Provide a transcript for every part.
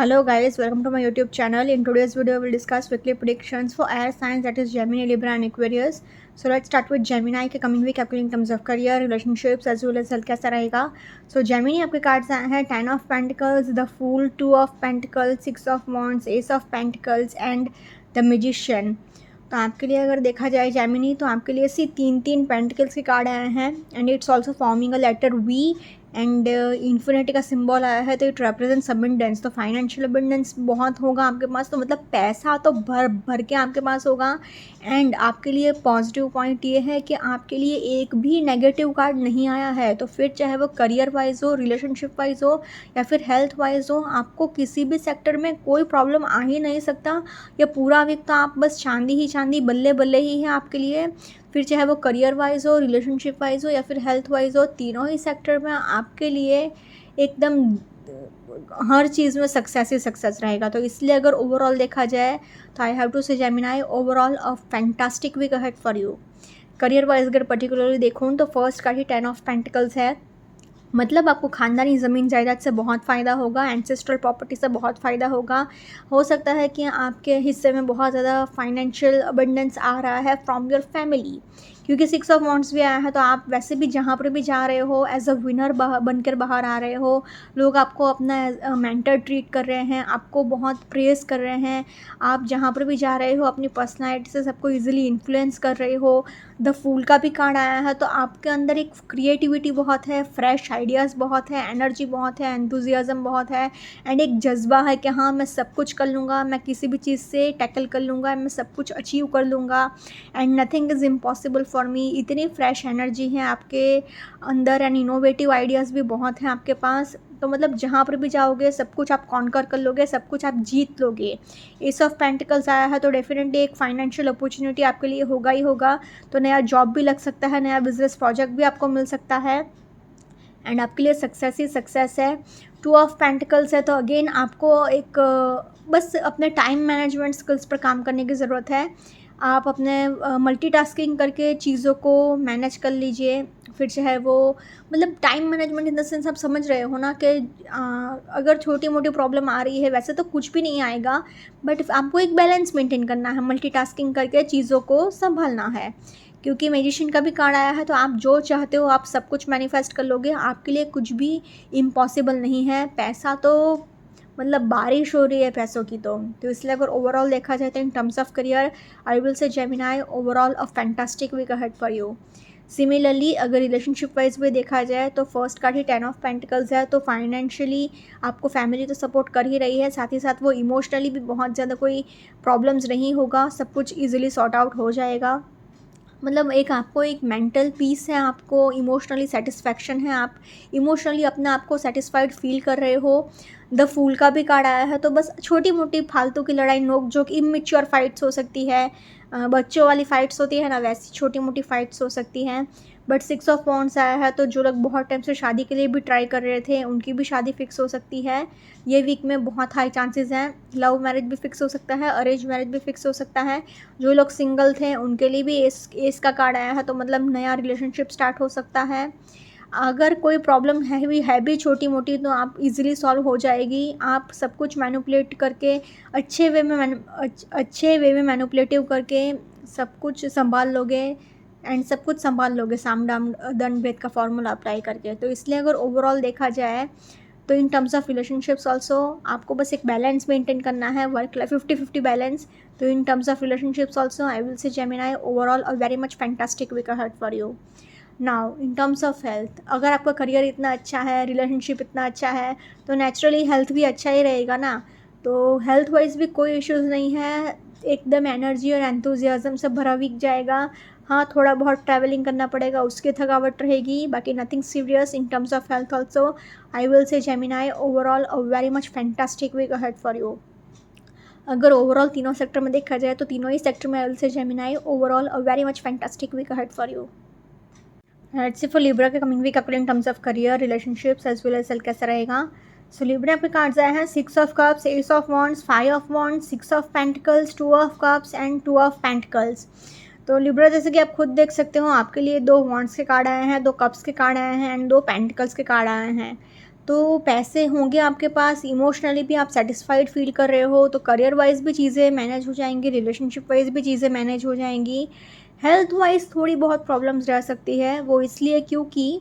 Hello guys, welcome to my YouTube channel. In today's video, we'll discuss weekly predictions for air signs, that is Gemini, Libra and Aquarius. So let's start with Gemini के coming week आपके in terms of career, relationships as well as health कैसा रहेगा. So Gemini आपके cards आए हैं 10 of Pentacles, the Fool, 2 of Pentacles, 6 of Wands, Ace of Pentacles and the Magician. तो आपके लिए अगर देखा जाए जेमिनी तो आपके लिए तीन पेंटिकल्स के कार्ड आए हैं and it's also forming a letter V and infinity का सिंबल आया है तो इट रिप्रेजेंट्स अबंडेंस. तो फाइनेंशियल अबंडेंस बहुत होगा आपके पास, तो मतलब पैसा तो भर भर के आपके पास होगा. एंड आपके लिए पॉजिटिव पॉइंट ये है कि आपके लिए एक भी नेगेटिव कार्ड नहीं आया है. तो फिर चाहे वो करियर वाइज हो, रिलेशनशिप वाइज हो या फिर हेल्थ वाइज हो, आपको किसी भी सेक्टर में कोई प्रॉब्लम आ ही नहीं सकता. या पूरा वीक तो आप बस चांदी ही चांदी, बल्ले बल्ले ही है आपके लिए. फिर चाहे वो करियर वाइज हो, रिलेशनशिप वाइज हो या फिर हेल्थ वाइज हो, तीनों ही सेक्टर में आपके लिए एकदम हर चीज़ में सक्सेस ही सक्सेस रहेगा. तो इसलिए अगर ओवरऑल देखा जाए तो I have to say Gemini overall a fantastic week ahead for you. Career wise अगर पर्टिकुलरली देखूँ तो फर्स्ट कार्ड ही 10 ऑफ पेंटिकल्स है. मतलब आपको खानदानी ज़मीन जायदाद से बहुत फ़ायदा होगा, एंसेस्ट्रल प्रॉपर्टी से बहुत फ़ायदा होगा. हो सकता है कि आपके हिस्से में बहुत ज़्यादा फाइनेंशियल अबंडेंस आ रहा है फ्रॉम योर फैमिली, क्योंकि 6 ऑफ वांड्स भी आया है. तो आप वैसे भी जहाँ पर भी जा रहे हो एज अ विनर बनकर बाहर आ रहे हो. लोग आपको अपना मेंटर ट्रीट कर रहे हैं, आपको बहुत प्रेज़ कर रहे हैं. आप जहाँ पर भी जा रहे हो अपनी पर्सनैलिटी से सबको ईजिली इन्फ्लुएंस कर रहे हो. द फूल का भी कार्ड आया है, तो आपके अंदर एक क्रिएटिविटी बहुत है, फ्रेश आइडियाज़ बहुत है, एनर्जी बहुत है, एंथुजियाज़म बहुत है एंड एक जज्बा है कि हाँ मैं सब कुछ कर लूँगा, मैं किसी भी चीज़ से टैकल कर लूँगा, मैं सब कुछ अचीव कर लूँगा and nothing is impossible for me. इतनी फ्रेश एनर्जी है आपके अंदर एंड इनोवेटिव आइडियाज़ भी बहुत हैं आपके पास. तो मतलब जहाँ पर भी जाओगे सब कुछ आप कॉन्कर कर लोगे, सब कुछ आप जीत लोगे. एस ऑफ पेंटिकल्स आया है तो डेफिनेटली एक फाइनेंशियल अपॉर्चुनिटी आपके लिए होगा ही होगा. तो नया जॉब भी लग सकता है, नया बिजनेस प्रोजेक्ट भी आपको मिल सकता है एंड आपके लिए सक्सेस ही सक्सेस है. 2 ऑफ पेंटिकल्स है तो अगेन आपको एक बस अपने टाइम मैनेजमेंट स्किल्स पर काम करने की ज़रूरत है. आप अपने मल्टीटास्किंग करके चीज़ों को मैनेज कर लीजिए. फिर चाहे वो मतलब time management in the sense आप समझ रहे हो ना कि अगर छोटी मोटी प्रॉब्लम आ रही है, वैसे तो कुछ भी नहीं आएगा, बट आपको एक बैलेंस मेंटेन करना है, मल्टीटास्किंग करके चीज़ों को संभालना है. क्योंकि मैजिशियन का भी कार्ड आया है तो आप जो चाहते हो आप सब कुछ मैनिफेस्ट कर लोगे. आपके लिए कुछ भी इम्पॉसिबल नहीं है. पैसा तो मतलब बारिश हो रही है पैसों की. तो इसलिए अगर ओवरऑल देखा जाए तो in terms of career I will say Gemini overall a fantastic week ahead for you. Similarly अगर रिलेशनशिप वाइज भी देखा जाए तो फर्स्ट कार्ड ही 10 ऑफ पेंटिकल्स है. तो फाइनेंशियली आपको फैमिली तो सपोर्ट कर ही रही है, साथ ही साथ वो इमोशनली भी बहुत ज़्यादा कोई प्रॉब्लम्स नहीं होगा, सब कुछ ईजिली सॉर्ट आउट हो जाएगा. मतलब एक आपको एक मेंटल पीस है, आपको इमोशनली सेटिस्फैक्शन है, आप इमोशनली अपने आप को सेटिस्फाइड फील कर रहे हो. द फूल का भी कार्ड आया है तो बस छोटी मोटी फालतू की लड़ाई, नोक जोक, इमेच्योर फाइट्स हो सकती है. बच्चों वाली फाइट्स होती है ना, वैसी छोटी मोटी फाइट्स हो सकती हैं. बट 6 ऑफ वांड्स आया है तो जो लोग बहुत टाइम से शादी के लिए भी ट्राई कर रहे थे उनकी भी शादी फिक्स हो सकती है. ये वीक में बहुत हाई चांसेस हैं. लव मैरिज भी फिक्स हो सकता है, अरेंज मैरिज भी फिक्स हो सकता है. जो लोग सिंगल थे उनके लिए भी एस का कार्ड आया है तो मतलब नया रिलेशनशिप स्टार्ट हो सकता है. अगर कोई प्रॉब्लम है भी छोटी मोटी तो आप इजीली सॉल्व हो जाएगी. आप सब कुछ मैनिपुलेट करके अच्छे वे में मैनिपुलेटिव करके सब कुछ संभाल लोगे एंड सब कुछ संभाल लोगे साम दाम दंड भेद का फॉर्मूला अप्लाई करके. तो इसलिए अगर ओवरऑल देखा जाए तो in terms of relationships also आपको बस एक बैलेंस मेंटेन करना है, वर्क लाइफ 50-50 बैलेंस. तो in terms of relationships also I will say Gemini overall a very much fantastic week ahead for you. Now in terms of health, अगर आपका career इतना अच्छा है, रिलेशनशिप इतना अच्छा है, तो नेचुरली हेल्थ भी अच्छा ही रहेगा ना. तो हेल्थ वाइज भी कोई इश्यूज़ नहीं है, एकदम एनर्जी और एंथुजियाज़म से भरा वीक जाएगा. हाँ थोड़ा बहुत ट्रैवलिंग करना पड़ेगा, उसकी थकावट रहेगी, बाकी nothing serious. In terms of health also I will say Gemini overall a very much fantastic week ahead for you. अगर ओवरऑल तीनों सेक्टर में देखा जाए तो तीनों ही सेक्टर में I will say Gemini overall a very much fantastic week ahead for you. Let's see for Libra के कमिंग वीक आपके लिए in terms of career, relationships as well as health कैसा रहेगा. सो लिब्रा पे कार्ड्स आए हैं 6 of cups, S of wands, 5 of wands, 6 of pentacles, 2 of cups and 2 of pentacles. तो Libra जैसे कि आप खुद देख सकते हो आपके लिए 2 वॉन्ड्स के कार्ड आए हैं, 2 कप्स के कार्ड आए हैं एंड 2 पेंटिकल्स के कार्ड आए हैं. तो पैसे होंगे आपके पास, इमोशनली भी आप सेटिस्फाइड फील कर रहे हो, तो करियर वाइज भी चीज़ें मैनेज हो जाएंगी, रिलेशनशिप वाइज भी चीज़ें मैनेज हो जाएंगी। हेल्थ वाइज थोड़ी बहुत प्रॉब्लम्स रह सकती है, वो इसलिए क्योंकि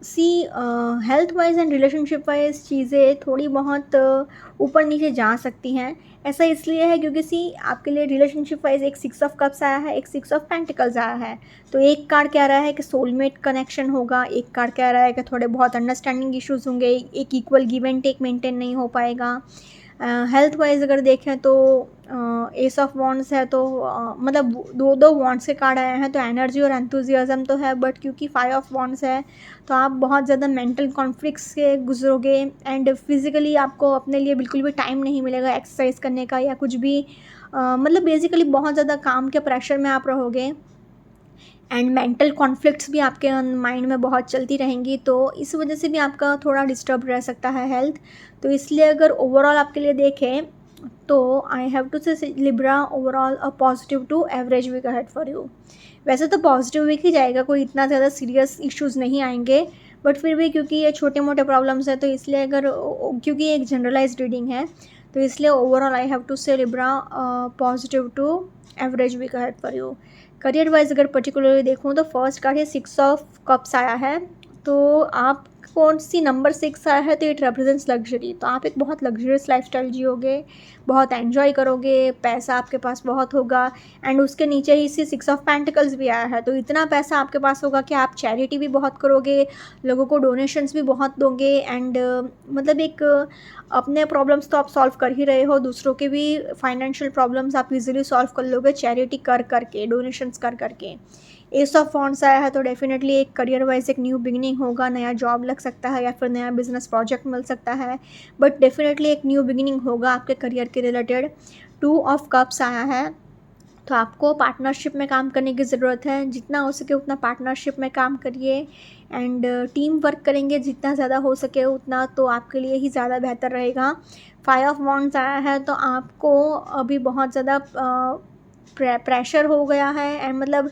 सी health wise and relationship wise चीज़ें थोड़ी बहुत ऊपर नीचे जा सकती हैं। ऐसा इसलिए है क्योंकि सी आपके लिए रिलेशनशिप वाइज एक 6 ऑफ कप्स आया है, एक 6 ऑफ पेंटिकल्स आया है। तो एक कार्ड कह रहा है कि सोलमेट कनेक्शन होगा, एक कार्ड कह रहा है कि थोड़े बहुत अंडरस्टैंडिंग इश्यूज होंगे, एक equal give and take maintain नहीं हो पाएगा। हेल्थ वाइज अगर देखें तो एस ऑफ वॉन्ड्स है, तो मतलब दो दो वॉन्ड्स के कार्ड आए हैं, तो एनर्जी और एंथुजियाज्म तो है, बट क्योंकि 5 ऑफ वॉन्ड्स है तो आप बहुत ज़्यादा मेंटल कॉन्फ्लिक्ट्स से गुजरोगे एंड फिज़िकली आपको अपने लिए बिल्कुल भी टाइम नहीं मिलेगा एक्सरसाइज करने का या कुछ भी। मतलब बेसिकली बहुत ज़्यादा काम के प्रेशर में आप रहोगे एंड मेंटल कॉन्फ्लिक्ट्स भी आपके माइंड में बहुत चलती रहेंगी, तो इस वजह से भी आपका थोड़ा डिस्टर्ब रह सकता है हेल्थ। तो इसलिए अगर ओवरऑल आपके लिए देखें तो I have to say Libra overall a positive to average week ahead for you. वैसे तो पॉजिटिव वीक ही जाएगा, कोई इतना ज़्यादा सीरियस इश्यूज़ नहीं आएंगे, बट फिर भी क्योंकि ये छोटे मोटे प्रॉब्लम्स हैं तो इसलिए अगर क्योंकि एक जनरलाइज्ड रीडिंग है तो इसलिए overall I have to say Libra positive to average week ahead for you. Career wise अगर पर्टिकुलरली देखूँ तो फर्स्ट कार्ड है 6 ऑफ कप्स आया है, तो आप कौन सी नंबर 6 आया है तो इट रिप्रेजेंट्स लग्जरी, तो आप एक बहुत लग्जरियस लाइफस्टाइल जियोगे, बहुत एंजॉय करोगे, पैसा आपके पास बहुत होगा एंड उसके नीचे ही से 6 ऑफ पेंटिकल्स भी आया है, तो इतना पैसा आपके पास होगा कि आप चैरिटी भी बहुत करोगे, लोगों को डोनेशंस भी बहुत दोगे एंड मतलब एक अपने प्रॉब्लम्स तो आप सॉल्व कर ही रहे हो, दूसरों के भी फाइनेंशियल प्रॉब्लम्स आप इजीली सॉल्व कर लोगे चैरिटी कर करके, डोनेशंस कर करके। एस ऑफ वॉन्ड्स आया है तो डेफिनेटली एक करियर वाइज एक न्यू बिगिनिंग होगा, नया जॉब लग सकता है या फिर नया बिजनेस प्रोजेक्ट मिल सकता है, बट डेफिनेटली एक न्यू बिगिनिंग होगा आपके करियर के रिलेटेड। 2 ऑफ कप्स आया है, तो आपको पार्टनरशिप में काम करने की ज़रूरत है, जितना हो सके उतना पार्टनरशिप में काम करिए एंड टीम वर्क करेंगे जितना ज़्यादा हो सके उतना, तो आपके लिए ही ज़्यादा बेहतर रहेगा। 5 ऑफ वॉन्ड्स आया है तो आपको अभी बहुत ज़्यादा प्रेशर हो गया है एंड मतलब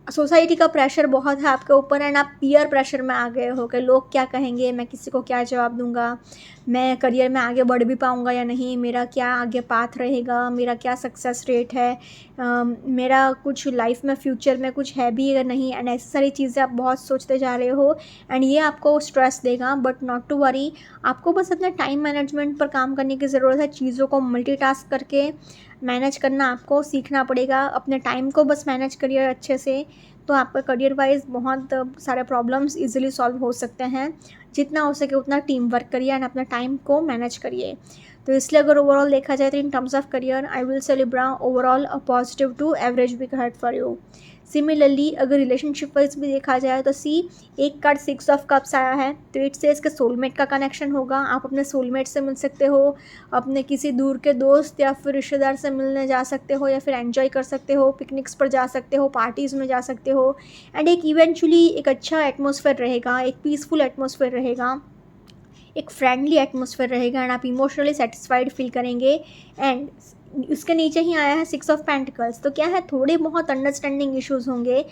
सोसाइटी का प्रेशर बहुत है आपके ऊपर एंड आप पीयर प्रेशर में आ गए हो कि लोग क्या कहेंगे, मैं किसी को क्या जवाब दूंगा, मैं करियर में आगे बढ़ भी पाऊंगा या नहीं, मेरा क्या आगे पाथ रहेगा, मेरा क्या सक्सेस रेट है, मेरा कुछ लाइफ में फ्यूचर में कुछ है भी या नहीं, एंड ऐसी सारी चीज़ें आप बहुत सोचते जा रहे हो एंड ये आपको स्ट्रेस देगा, बट नॉट टू वरी। आपको बस अपने टाइम मैनेजमेंट पर काम करने की ज़रूरत है, चीज़ों को मल्टीटास्क करके मैनेज करना आपको सीखना पड़ेगा, अपने टाइम को बस मैनेज करिए अच्छे से, तो आपका करियर वाइज बहुत सारे प्रॉब्लम्स इजीली सॉल्व हो सकते हैं। जितना हो सके उतना टीम वर्क करिए एंड अपना टाइम को मैनेज करिए। तो इसलिए अगर ओवरऑल देखा जाए तो in terms of career I will say Libra overall a positive to average week ahead for you. Similarly अगर रिलेशनशिप वाइज भी देखा जाए तो सी एक कार्ड 6 ऑफ कप्स आया है, तो इट से इसके सोलमेट का कनेक्शन होगा, आप अपने सोलमेट से मिल सकते हो, अपने किसी दूर के दोस्त या फिर रिश्तेदार से मिलने जा सकते हो या फिर एंजॉय कर सकते हो, पिकनिक्स पर जा सकते हो, पार्टीज़ में जा सकते हो एंड एक इवेंचुअली एक अच्छा एटमॉस्फेयर रहेगा, एक पीसफुल एटमॉस्फेयर रहेगा, एक फ्रेंडली एटमॉस्फेयर रहेगा एंड आप इमोशनली सेटिस्फाइड फील करेंगे। एंड उसके नीचे ही आया है 6 ऑफ पेंटिकल्स, तो क्या है थोड़े बहुत अंडरस्टैंडिंग इश्यूज होंगे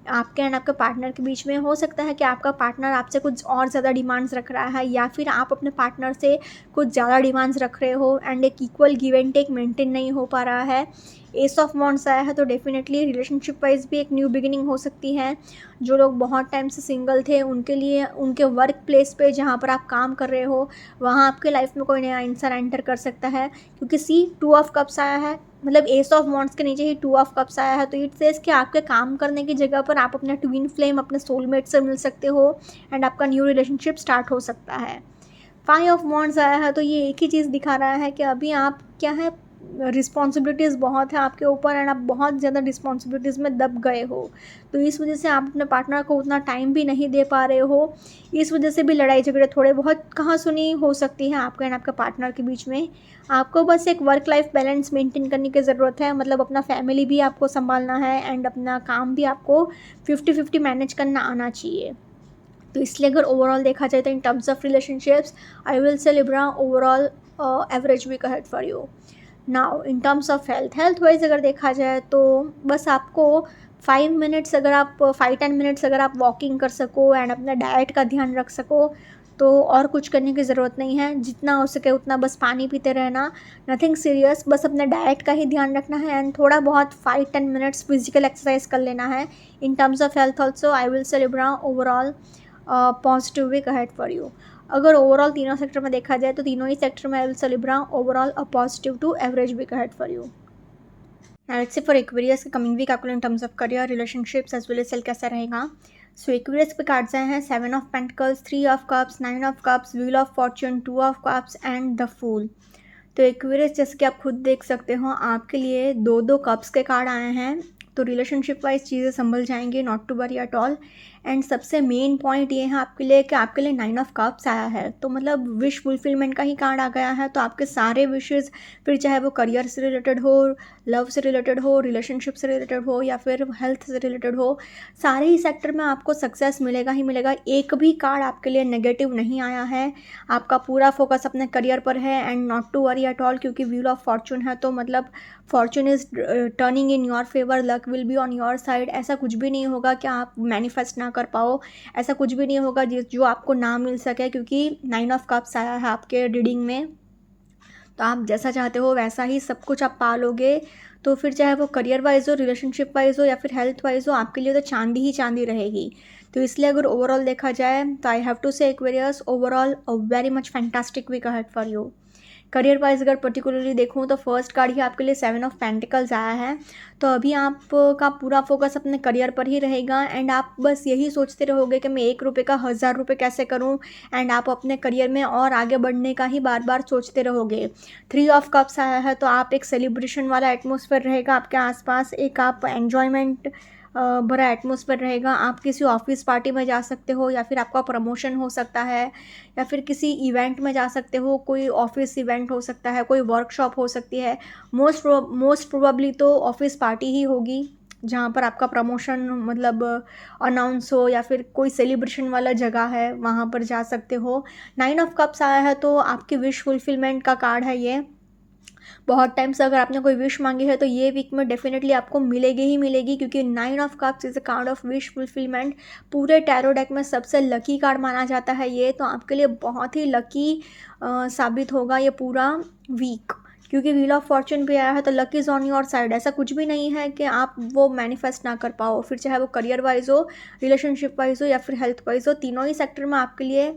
आपके एंड आपके पार्टनर के बीच में। हो सकता है कि आपका पार्टनर आपसे कुछ और ज़्यादा डिमांड्स रख रहा है या फिर आप अपने पार्टनर से कुछ ज़्यादा डिमांड्स रख रहे हो एंड एक equal give and take maintain नहीं हो पा रहा है। एस ऑफ वॉन्ड्स आया है तो डेफिनेटली रिलेशनशिप वाइज भी एक न्यू बिगिनिंग हो सकती है। जो लोग बहुत टाइम से सिंगल थे उनके लिए उनके वर्क प्लेस पे जहाँ पर आप काम कर रहे हो वहाँ आपके लाइफ में कोई नया इंसान एंटर कर सकता है, क्योंकि सी 2 ऑफ कप्स आया है, मतलब एस ऑफ वॉन्ड्स के नीचे ही 2 ऑफ कप्स आया है, तो इट सेज कि आपके काम करने की जगह पर आप अपने ट्विन फ्लेम अपने सोलमेट से मिल सकते हो एंड आपका न्यू रिलेशनशिप स्टार्ट हो सकता है। 5 ऑफ वॉन्ड्स आया है तो ये एक ही चीज़ दिखा रहा है कि अभी आप क्या है रिस्पॉन्सिबिलिटीज़ बहुत है आपके ऊपर एंड आप बहुत ज़्यादा रिस्पॉन्सिबिलिटीज़ में दब गए हो, तो इस वजह से आप अपने पार्टनर को उतना टाइम भी नहीं दे पा रहे हो। इस वजह से भी लड़ाई झगड़े थोड़े बहुत कहाँ सुनी हो सकती है आपके एंड आपके पार्टनर के बीच में। आपको बस एक वर्क लाइफ बैलेंस मेंटेन करने की ज़रूरत है, मतलब अपना फैमिली भी आपको संभालना है एंड अपना काम भी आपको 50-50 मैनेज करना आना चाहिए। तो इसलिए अगर ओवरऑल देखा जाए तो in terms of relationships I will say Libra overall average week ahead for you. Now in terms of health wise अगर देखा जाए तो बस आपको 5 मिनट्स अगर आप 5-10 मिनट्स अगर आप वॉकिंग कर सको एंड अपना डाइट का ध्यान रख सको तो और कुछ करने की ज़रूरत नहीं है। जितना हो सके उतना बस पानी पीते रहना, नथिंग सीरियस, बस अपने डाइट का ही ध्यान रखना है एंड थोड़ा बहुत 5-10 मिनट्स फिजिकल एक्सरसाइज कर लेना है। In terms of health also I will say Libra overall positive week ahead for you. अगर ओवरऑल तीनों सेक्टर में देखा जाए तो तीनों ही सेक्टर में I will say Libra overall a positive to average week ahead for you. Let's say for Aquarius के कमिंग वीक आपको in terms of career, relationships as well as sale कैसा रहेगा। सो एक्वेरियस पे cards आए हैं 7 of pentacles, 3 of cups, 9 of cups, wheel of fortune, 2 of cups and the fool. तो Aquarius जैसे कि आप खुद देख सकते हो आपके लिए 2-2 कप्स के कार्ड आए हैं। तो रिलेशनशिप वाइज चीज़ें संभल जाएंगी, not to worry at all. And सबसे मेन पॉइंट ये है आपके लिए कि आपके लिए 9 ऑफ कप्स आया है, तो मतलब विश फुलफिलमेंट का ही कार्ड आ गया है। तो आपके सारे विशेज़, फिर चाहे वो करियर से रिलेटेड हो, लव से रिलेटेड हो, रिलेशनशिप से रिलेटेड हो या फिर हेल्थ से रिलेटेड हो, सारे ही सेक्टर में आपको सक्सेस मिलेगा ही मिलेगा। एक भी कार्ड आपके लिए नेगेटिव नहीं आया है। आपका पूरा फोकस अपने करियर पर है and not to worry at all, क्योंकि व्हील ऑफ फॉर्चून है तो मतलब fortune is turning in your favour, luck will be on your side. ऐसा कुछ भी नहीं होगा कि आप मैनिफेस्ट ना कर पाओ, ऐसा कुछ भी नहीं होगा जो आपको ना मिल सके, क्योंकि 9 ऑफ कप्स आया है आपके रीडिंग में। तो आप जैसा चाहते हो वैसा ही सब कुछ आप पा लोगे। तो फिर चाहे वो करियर वाइज हो, रिलेशनशिप वाइज हो या फिर हेल्थ वाइज हो, आपके लिए तो चांदी ही चांदी रहेगी। तो इसलिए अगर ओवरऑल देखा जाए तो I have to say Aquarius overall a very much fantastic week ahead for you. Career wise अगर पर्टिकुलरली देखूँ तो फर्स्ट कार्ड ही आपके लिए 7 ऑफ पेंटिकल्स आया है। तो अभी आपका पूरा फोकस अपने करियर पर ही रहेगा एंड आप बस यही सोचते रहोगे कि मैं 1 रुपये का 1000 रुपये कैसे करूं, एंड आप अपने करियर में और आगे बढ़ने का ही बार बार सोचते रहोगे। 3 ऑफ कप्स आया है तो आप एक सेलिब्रेशन वाला एटमोसफेयर रहेगा आपके आसपास, एक आप एन्जॉयमेंट भरा एटमोसफेयर रहेगा। आप किसी ऑफिस पार्टी में जा सकते हो या फिर आपका प्रमोशन हो सकता है या फिर किसी इवेंट में जा सकते हो, कोई ऑफिस इवेंट हो सकता है, कोई वर्कशॉप हो सकती है। मोस्ट प्रोबेबली तो ऑफिस पार्टी ही होगी जहाँ पर आपका प्रमोशन मतलब अनाउंस हो या फिर कोई सेलिब्रेशन वाला जगह है वहाँ पर जा सकते हो। 9 ऑफ कप्स आया है तो आपकी विश फुलफिलमेंट का कार्ड है ये। बहुत टाइम से अगर आपने कोई विश मांगी है तो ये वीक में डेफिनेटली आपको मिलेगी ही मिलेगी, क्योंकि 9 of cups is a card of wish fulfilment. पूरे टैरो डेक में सबसे लकी कार्ड माना जाता है ये, तो आपके लिए बहुत ही लकी साबित होगा ये पूरा वीक, क्योंकि व्हील ऑफ फॉर्चून भी आया है तो luck is on your side. ऐसा कुछ भी नहीं है कि आप वो मैनिफेस्ट ना कर पाओ, फिर चाहे वो करियर वाइज हो, रिलेशनशिप वाइज हो या फिर हेल्थ वाइज हो, तीनों ही सेक्टर में आपके लिए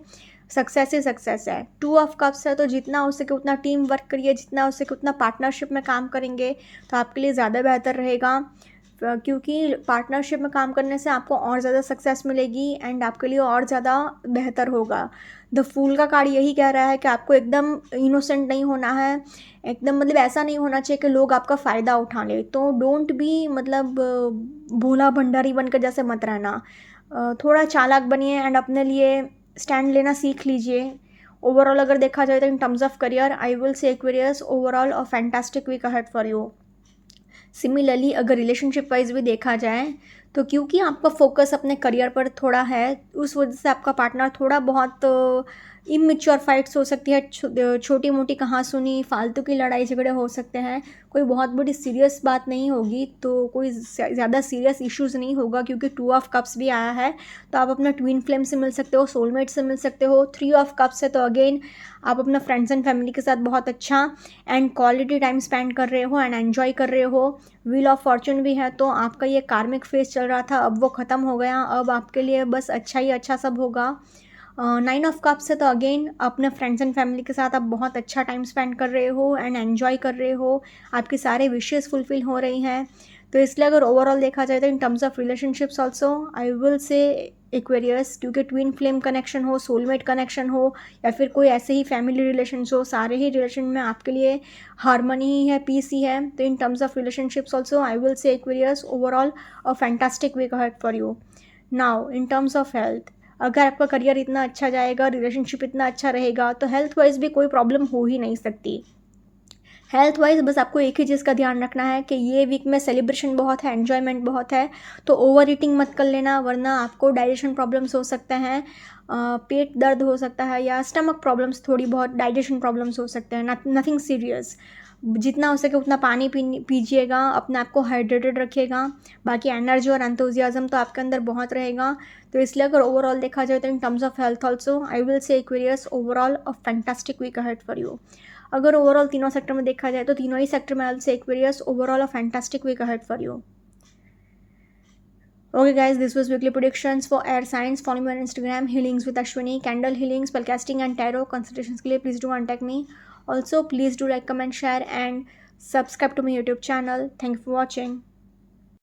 सक्सेस ही सक्सेस है। 2 ऑफ कप्स है तो जितना हो सके उतना टीम वर्क करिए, जितना हो सके उतना पार्टनरशिप में काम करेंगे तो आपके लिए ज़्यादा बेहतर रहेगा, क्योंकि पार्टनरशिप में काम करने से आपको और ज़्यादा सक्सेस मिलेगी एंड आपके लिए और ज़्यादा बेहतर होगा। द फूल का कार्ड यही कह रहा है कि आपको एकदम इनोसेंट नहीं होना है, एकदम मतलब ऐसा नहीं होना चाहिए कि लोग आपका फ़ायदा उठा ले। तो डोंट बी मतलब भोला भंडारी बनकर जैसे मत रहना, थोड़ा चालाक बनिए एंड अपने लिए स्टैंड लेना सीख लीजिए। ओवरऑल अगर देखा जाए तो in terms of career I will say Aquarius overall a fantastic week ahead for you. Similarly अगर रिलेशनशिप वाइज भी देखा जाए तो क्योंकि आपका फोकस अपने करियर पर थोड़ा है, उस वजह से आपका पार्टनर थोड़ा बहुत इमेच्योर फाइट्स हो सकती है, छोटी मोटी कहाँ सुनी फालतू की लड़ाई झगड़े हो सकते हैं, कोई बहुत बड़ी सीरियस बात नहीं होगी, तो कोई ज़्यादा सीरियस इश्यूज़ नहीं होगा, क्योंकि 2 ऑफ कप्स भी आया है तो आप अपना ट्विन फ्लेम से मिल सकते हो, सोलमेट से मिल सकते हो। 3 ऑफ कप्स है तो अगेन आप अपना फ्रेंड्स एंड फैमिली के साथ बहुत अच्छा एंड क्वालिटी टाइम स्पेंड कर रहे हो एंड एन्जॉय कर रहे हो। व्हील ऑफ फॉर्चून भी है तो आपका ये कार्मिक फेज चल रहा था, अब वो ख़त्म हो गया, अब आपके लिए बस अच्छा ही अच्छा सब होगा। 9 ऑफ कप्स है तो अगेन अपने फ्रेंड्स एंड फैमिली के साथ आप बहुत अच्छा टाइम स्पेंड कर रहे हो एंड एन्जॉय कर रहे हो, आपकी सारे विशेज़ फुलफिल हो रही हैं। तो इसलिए अगर ओवरऑल देखा जाए तो in terms of relationships also I will say Aquarius, क्योंकि ट्विन फ्लेम कनेक्शन हो, सोलमेट कनेक्शन हो या फिर कोई ऐसे ही फैमिली रिलेशंस हो, सारे ही रिलेशन में आपके लिए हारमोनी ही है, पीस ही है। तो in terms of relationships also I will say Aquarius overall a fantastic week ahead for you. Now in terms of health, अगर आपका करियर इतना अच्छा जाएगा, रिलेशनशिप इतना अच्छा रहेगा तो हेल्थ वाइज भी कोई प्रॉब्लम हो ही नहीं सकती। हेल्थ वाइज बस आपको एक ही चीज़ का ध्यान रखना है कि ये वीक में सेलिब्रेशन बहुत है, एन्जॉयमेंट बहुत है, तो ओवर ईटिंग मत कर लेना, वरना आपको डाइजेशन प्रॉब्लम्स हो सकते हैं, पेट दर्द हो सकता है या स्टमक प्रॉब्लम्स, थोड़ी बहुत डाइजेशन प्रॉब्लम्स हो सकते हैं, नथिंग सीरियस। जितना हो सके उतना पानी पीजिएगा, अपने आप को हाइड्रेटेड रखिएगा। बाकी एनर्जी और एंथुजियाज्म तो आपके अंदर बहुत रहेगा। तो इसलिए अगर ओवरऑल देखा जाए तो in terms of health also I will say Aquarius overall a fantastic week ahead for you. अगर ओवरऑल तीनों सेक्टर में देखा जाए तो तीनों ही सेक्टर में I will say Aquarius overall a fantastic week ahead for you. Okay guys, this was weekly predictions for air signs. Follow me on Instagram, healings with Ashwini, candle healing, spellcasting and tarot consultations के लिए please do contact me. Also please do like, comment, share and subscribe to my YouTube channel. Thank you for watching.